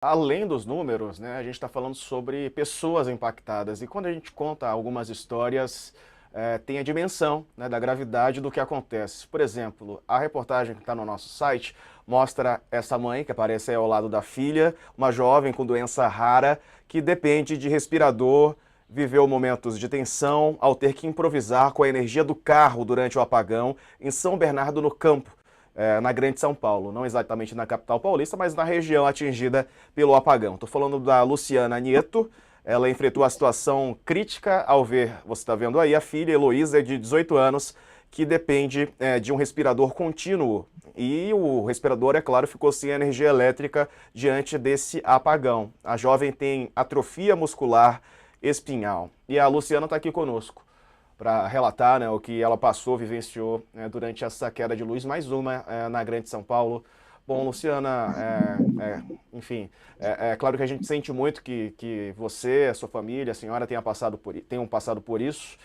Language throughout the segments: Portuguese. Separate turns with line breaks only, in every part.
Além dos números, né, a gente está falando sobre pessoas impactadas. E quando a gente conta algumas histórias, tem a dimensão, né, da gravidade do que acontece. Por exemplo, a reportagem que está no nosso site mostra essa mãe que aparece aí ao lado da filha, uma jovem com doença rara que depende de respirador, viveu momentos de tensão ao ter que improvisar com a energia do carro durante o apagão em São Bernardo no Campo, na Grande São Paulo, não exatamente na capital paulista, mas na região atingida pelo apagão. Estou falando da Luciana Nieto. Ela enfrentou a situação crítica ao ver, você está vendo aí, a filha Heloísa, de 18 anos, que depende de um respirador contínuo. E o respirador, é claro, ficou sem energia elétrica diante desse apagão. A jovem tem atrofia muscular espinhal. E a Luciana está aqui conosco para relatar, né, o que ela passou, vivenciou, durante essa queda de luz, mais uma na Grande São Paulo. Bom, Luciana, enfim, é claro que a gente sente muito que você, a sua família, a senhora tenham passado por isso.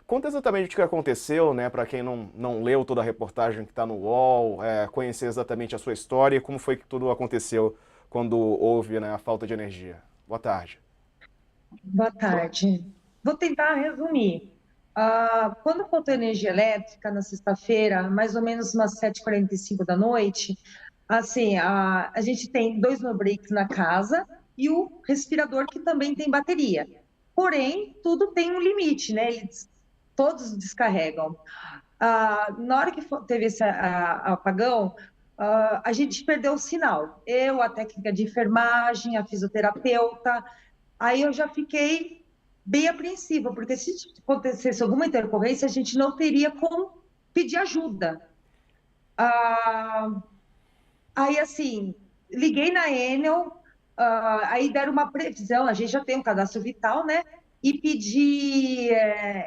Conta exatamente o que aconteceu, né, para quem não leu toda a reportagem que está no UOL, conhecer exatamente a sua história e como foi que tudo aconteceu quando houve, né, a falta de energia. Boa tarde.
Boa tarde. Vou tentar resumir. Quando faltou energia elétrica na sexta-feira, mais ou menos umas 7h45 da noite, assim, a gente tem dois no-breaks na casa e o respirador que também tem bateria. Porém, tudo tem um limite, né? Todos descarregam. Na hora que teve esse apagão, a gente perdeu o sinal. Eu, a técnica de enfermagem, a fisioterapeuta. Aí eu já fiquei bem apreensiva, porque se acontecesse alguma intercorrência, a gente não teria como pedir ajuda. Ah, Aí, assim, liguei na Enel, aí deram uma previsão, a gente já tem um cadastro vital, né? E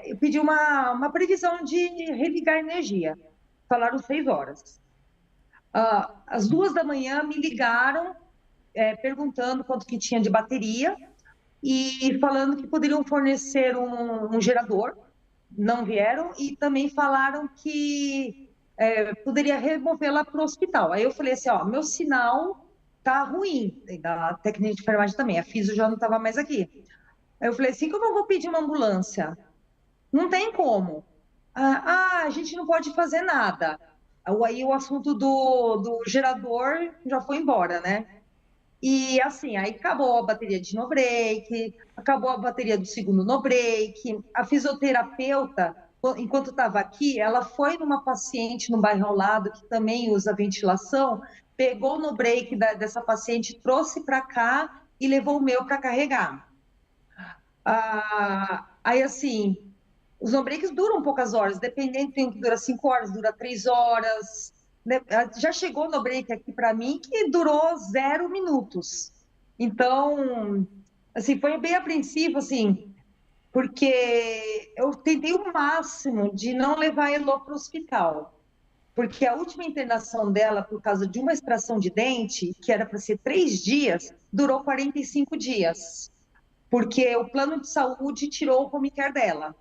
eu pedi uma previsão de religar a energia. Falaram 6 horas. Às 2 da manhã me ligaram, perguntando quanto que tinha de bateria e falando que poderiam fornecer um gerador, não vieram, e também falaram que poderia removê-la para o hospital. Aí eu falei assim, ó, meu sinal tá ruim, e da técnica de enfermagem também, a Fisio já não estava mais aqui. Aí eu falei assim, como eu vou pedir uma ambulância? Não tem como. A gente não pode fazer nada. Aí o assunto do gerador já foi embora, né? E assim, aí acabou a bateria de no break, acabou a bateria do segundo no break. A fisioterapeuta, enquanto estava aqui, ela foi numa paciente no bairro ao lado que também usa ventilação, pegou no break dessa paciente, trouxe para cá e levou o meu para carregar. Aí assim, os no breaks duram poucas horas, dependendo, tem um que dura 5 horas, dura 3 horas. Né? Já chegou no break aqui para mim que durou 0 minutos. Então, assim, foi bem apreensivo, assim, porque eu tentei o máximo de não levar a Elô para o hospital, porque a última internação dela, por causa de uma extração de dente, que era para ser 3 dias, durou 45 dias, porque o plano de saúde tirou o home care dela.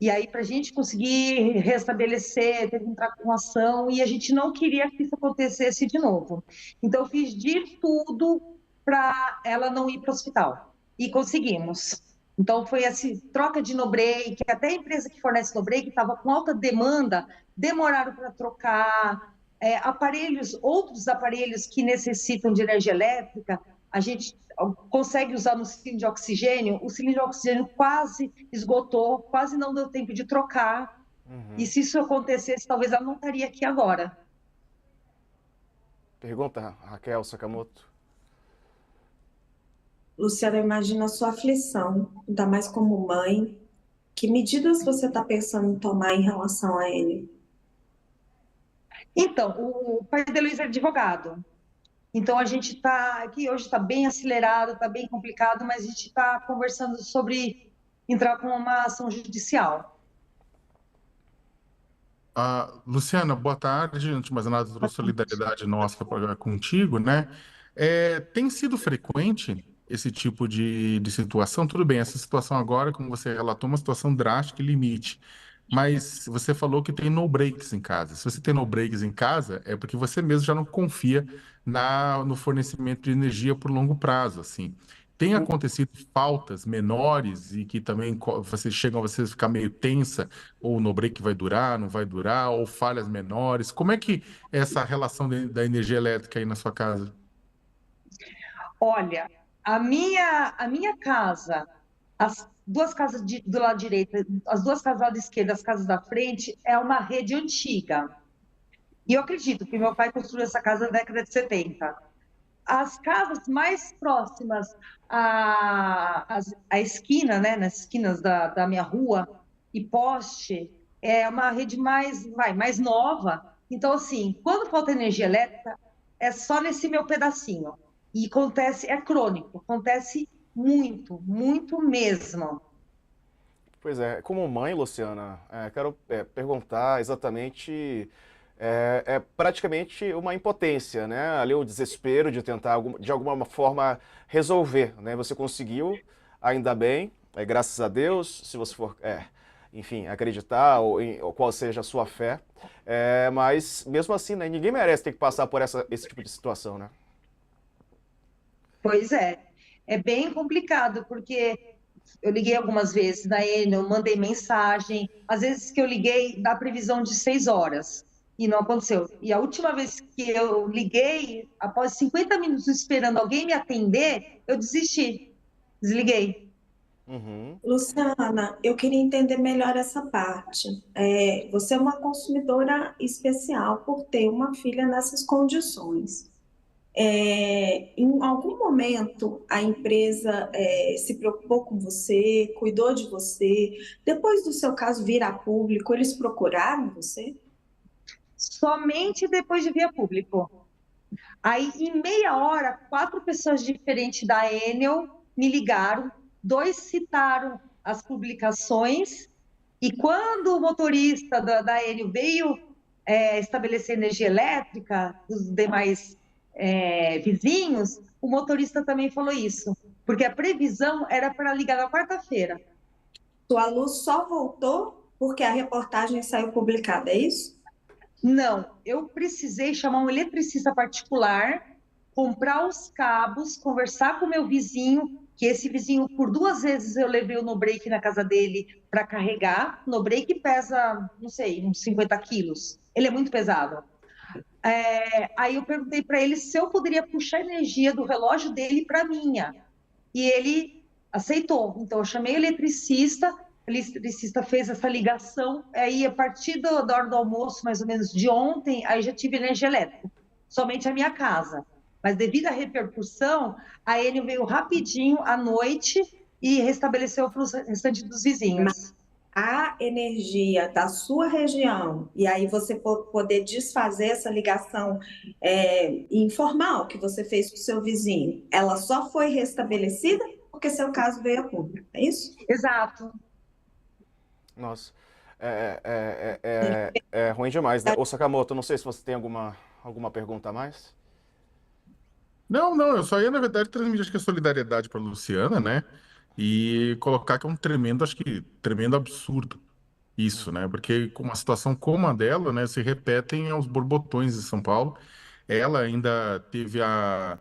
E aí, para a gente conseguir restabelecer, teve que entrar com ação, e a gente não queria que isso acontecesse de novo. Então, eu fiz de tudo para ela não ir para o hospital. E conseguimos. Então, foi assim, troca de no-break, até a empresa que fornece no-break estava com alta demanda, demoraram para trocar. Aparelhos, outros aparelhos que necessitam de energia elétrica, a gente consegue usar no cilindro de oxigênio, o cilindro de oxigênio quase esgotou, quase não deu tempo de trocar. E
Uhum.
se isso acontecesse, talvez ela não estaria aqui agora.
Pergunta, Raquel Sakamoto.
Luciana, eu imagino a sua aflição, ainda mais como mãe. Que medidas você está pensando em tomar em relação a ele?
Então, o pai da Luiz é advogado. Então, a gente está aqui hoje, está bem acelerado, está bem complicado, mas a gente está conversando sobre entrar com uma ação judicial.
Luciana, boa tarde. Antes de mais nada, toda a solidariedade nossa contigo, né? Tem sido frequente esse tipo de situação? Tudo bem, essa situação agora, como você relatou, é uma situação drástica e limite. Mas você falou que tem no breaks em casa. Se você tem no breaks em casa, é porque você mesmo já não confia no fornecimento de energia por longo prazo, assim. Tem acontecido faltas menores e que também você chega a você ficar meio tensa, ou o no break vai durar, não vai durar, ou falhas menores. Como é que é essa relação da energia elétrica aí na sua casa?
Olha, a minha casa, as duas casas do lado direito, as duas casas do lado esquerdo, as casas da frente, é uma rede antiga. E eu acredito que meu pai construiu essa casa na década de 70. As casas mais próximas à esquina, né, nas esquinas da minha rua, e poste, é uma rede mais nova. Então, assim, quando falta energia elétrica, é só nesse meu pedacinho. E acontece, é crônico, acontece muito, muito mesmo.
Pois é, como mãe, Luciana, quero perguntar exatamente, praticamente uma impotência, né? Ali o desespero de tentar de alguma forma resolver, né? Você conseguiu, ainda bem, graças a Deus, se você for, enfim, acreditar ou qual seja a sua fé, mas mesmo assim, né? Ninguém merece ter que passar por esse tipo de situação, né?
Pois é bem complicado, porque eu liguei algumas vezes na Enel, mandei mensagem, às vezes que eu liguei dá previsão de 6 horas e não aconteceu. E a última vez que eu liguei, após 50 minutos esperando alguém me atender, eu desisti, desliguei.
Uhum.
Luciana, eu queria entender melhor essa parte. Você é uma consumidora especial por ter uma filha nessas condições. Em algum momento a empresa se preocupou com você, cuidou de você. Depois do seu caso vir a público, eles procuraram você?
Somente depois de via público. Aí, em meia hora, 4 pessoas diferentes da Enel me ligaram, 2 citaram as publicações, e quando o motorista da Enel veio estabelecer energia elétrica dos demais vizinhos, o motorista também falou isso, porque a previsão era para ligar na quarta-feira.
Sua luz só voltou porque a reportagem saiu publicada, é isso?
Não, eu precisei chamar um eletricista particular, comprar os cabos, conversar com o meu vizinho, que esse vizinho, por 2 vezes, eu levei o no-break na casa dele para carregar. O no-break pesa, não sei, uns 50 quilos. Ele é muito pesado. Aí eu perguntei para ele se eu poderia puxar energia do relógio dele para a minha. E ele aceitou. Então, eu chamei o eletricista fez essa ligação. Aí, a partir da hora do almoço, mais ou menos de ontem, aí já tive energia elétrica, somente a minha casa. Mas, devido à repercussão, a Enel veio rapidinho à noite e restabeleceu para o restante dos vizinhos.
A energia da sua região, e aí você poder desfazer essa ligação informal que você fez com o seu vizinho, ela só foi restabelecida porque seu caso veio a público, é isso?
Exato.
Nossa, é ruim demais, né? Ô Sakamoto, não sei se você tem alguma pergunta a mais.
Não, não, eu só ia, na verdade, transmitir acho que a solidariedade para Luciana, né? E colocar que é um tremendo, acho que tremendo absurdo isso, né? Porque com uma situação como a dela, né, se repetem aos borbotões em São Paulo. Ela ainda teve a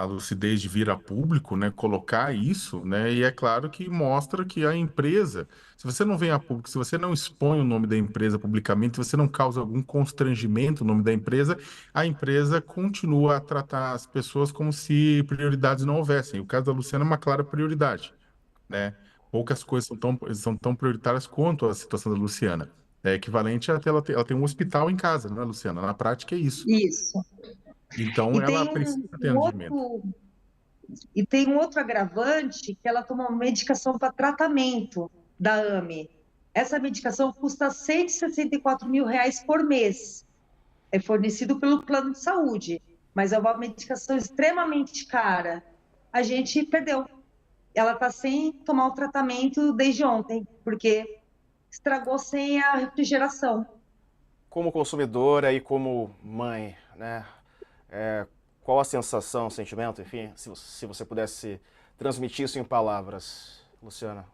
lucidez de vir a público, né, colocar isso, né, e é claro que mostra que a empresa, se você não vem a público, se você não expõe o nome da empresa publicamente, se você não causa algum constrangimento no nome da empresa, a empresa continua a tratar as pessoas como se prioridades não houvessem. O caso da Luciana é uma clara prioridade, né? Poucas coisas são tão prioritárias quanto a situação da Luciana. É equivalente a ela tem um hospital em casa, né, Luciana? Na prática é isso.
Isso.
Então,
E
ela
tem
precisa ter
um
atendimento.
outro E tem um outro agravante, que ela toma uma medicação para tratamento da AME. Essa medicação custa R$ 164.000 por mês. É fornecido pelo plano de saúde, mas é uma medicação extremamente cara. A gente perdeu. Ela está sem tomar o tratamento desde ontem, porque estragou sem a refrigeração.
Como consumidora e como mãe, né? É, qual a sensação, sentimento, enfim, se você pudesse transmitir isso em palavras, Luciana?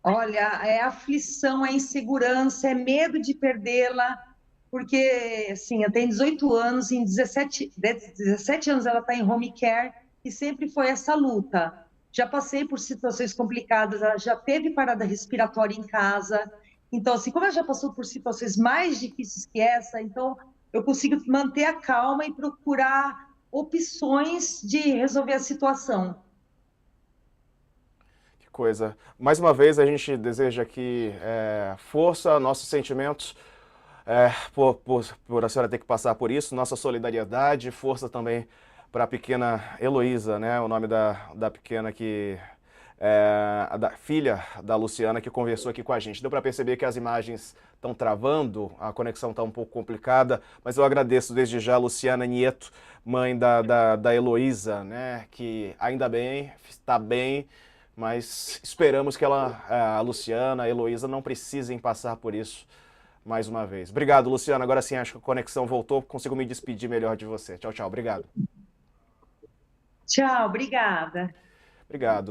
Olha, é aflição, é insegurança, é medo de perdê-la, porque, assim, ela tem 18 anos, em 17 anos ela está em home care, e sempre foi essa luta. Já passei por situações complicadas, ela já teve parada respiratória em casa, então, assim, como ela já passou por situações mais difíceis que essa, então eu consigo manter a calma e procurar opções de resolver a situação.
Que coisa. Mais uma vez, a gente deseja aqui força, nossos sentimentos por a senhora ter que passar por isso, nossa solidariedade, força também para a pequena Heloísa, né? O nome da pequena que da filha da Luciana que conversou aqui com a gente. Deu para perceber que as imagens estão travando, a conexão está um pouco complicada, mas eu agradeço desde já a Luciana Nieto, mãe da Heloísa, né? Que ainda bem, está bem, mas esperamos que a Luciana, a Heloísa não precisem passar por isso mais uma vez. Obrigado, Luciana. Agora sim, acho que a conexão voltou. Consigo me despedir melhor de você. Tchau, tchau. Obrigado.
Tchau, obrigada.
Obrigado.